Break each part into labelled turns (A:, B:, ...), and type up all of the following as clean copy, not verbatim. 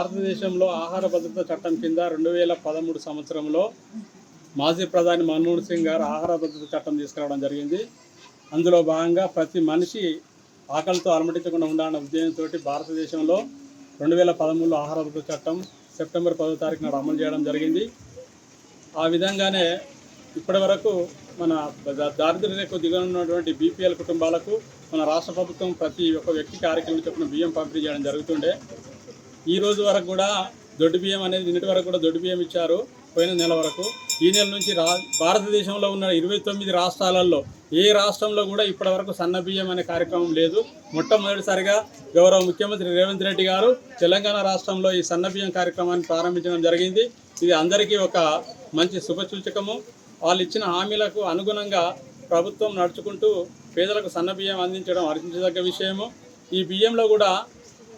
A: భారతదేశంలో ఆహార భద్రత చట్టం కింద 2013 సంవత్సరంలో మాజీ ప్రధాని మన్మోహన్ సింగ్ గారు ఆహార భద్రత చట్టం తీసుకురావడం జరిగింది. అందులో భాగంగా ప్రతి మనిషి ఆకలితో అలమటించకుండా ఉండాలన్న ఉద్దేశంతో భారతదేశంలో 2013లో ఆహార భద్రత చట్టం సెప్టెంబర్ 10వ తారీఖు నాడు అమలు చేయడం జరిగింది. ఆ విధంగానే ఇప్పటి వరకు మన దారిద్ర్య రేఖకు దిగున్నటువంటి బీపీఎల్ కుటుంబాలకు మన రాష్ట్ర ప్రభుత్వం ప్రతి ఒక్క వ్యక్తికి 6 కిలోల చొప్పున బియ్యం పంపిణీ చేయడం జరుగుతుండే. ఈ రోజు వరకు కూడా దొడ్డు బియ్యం అనేది నిన్నటి వరకు కూడా దొడ్డు బియ్యం ఇచ్చారు. పోయిన నెల వరకు ఈ నెల నుంచి భారతదేశంలో ఉన్న 29 రాష్ట్రాలలో ఏ రాష్ట్రంలో కూడా ఇప్పటి వరకు సన్న బియ్యం అనే కార్యక్రమం లేదు. మొట్టమొదటిసారిగా గౌరవ ముఖ్యమంత్రి రేవంత్ రెడ్డి గారు తెలంగాణ రాష్ట్రంలో ఈ సన్న బియ్యం కార్యక్రమాన్ని ప్రారంభించడం జరిగింది. ఇది అందరికీ ఒక మంచి శుభసూచకము. వాళ్ళు ఇచ్చిన హామీలకు అనుగుణంగా ప్రభుత్వం నడుచుకుంటూ పేదలకు సన్న బియ్యం అందించడం హర్షించదగ్గ విషయము. ఈ బియ్యంలో కూడా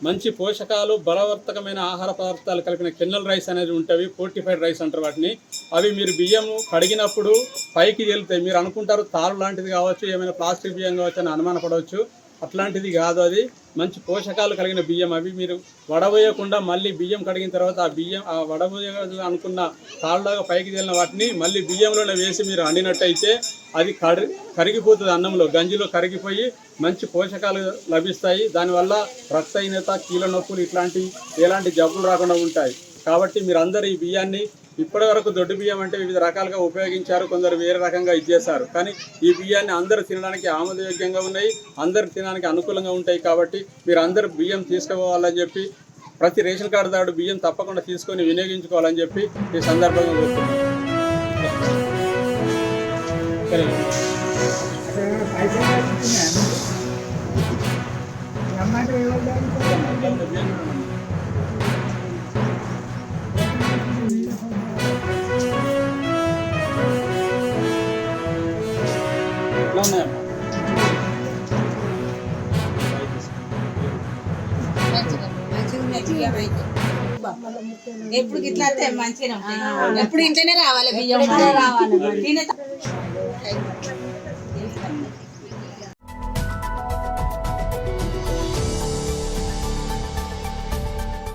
A: మంచి పోషకాలు బలవర్తకమైన ఆహార పదార్థాలు కలిపిన కెన్నల్ రైస్ అనేది ఉంటుంది. ఫోర్టిఫైడ్ రైస్ అంటారు వాటిని. అవి మీరు బియ్యం కడిగినప్పుడు పైకి తేలుతాయి. మీరు అనుకుంటారు తారు లాంటిది కావచ్చు, ఏమైనా ప్లాస్టిక్ బియ్యం కావచ్చు అని అనుమానపడవచ్చు. అట్లాంటిది కాదు, అది మంచి పోషకాలు కలిగిన బియ్యం. అవి మీరు వడబోయకుండా మళ్ళీ బియ్యం కడిగిన తర్వాత ఆ వడబోయ అనుకున్న తాళ్ళలాగా పైకి తేలిన వాటిని మళ్ళీ బియ్యంలోనే వేసి మీరు వండినట్టయితే అది కరిగిపోతుంది. అన్నంలో గంజిలో కరిగిపోయి మంచి పోషకాలు లభిస్తాయి. దానివల్ల రక్తహీనత, కీళ్ళ నొప్పులు ఎలాంటి జబ్బులు రాకుండా ఉంటాయి. కాబట్టి మీరు అందరూ ఈ బియ్యాన్ని ఇప్పటి వరకు దొడ్డు బియ్యం అంటే వివిధ రకాలుగా ఉపయోగించారు, కొందరు వేరే రకంగా ఇచ్చేశారు. కానీ ఈ బియ్యాన్ని అందరూ తినడానికి ఆమోదయోగ్యంగా ఉన్నాయి, అందరు తినడానికి అనుకూలంగా ఉంటాయి. కాబట్టి మీరు అందరూ బియ్యం తీసుకుపోవాలని చెప్పి ప్రతి రేషన్ కార్డుదారుడు బియ్యం తప్పకుండా తీసుకొని వినియోగించుకోవాలని చెప్పి ఈ సందర్భంగా కోరుతున్నాను.
B: ఎప్పుడు ఇట్లా అయితే మంచిగా ఉంటాయి. ఎప్పుడు ఇంట్లోనే రావాలి బియ్యం రావాలి.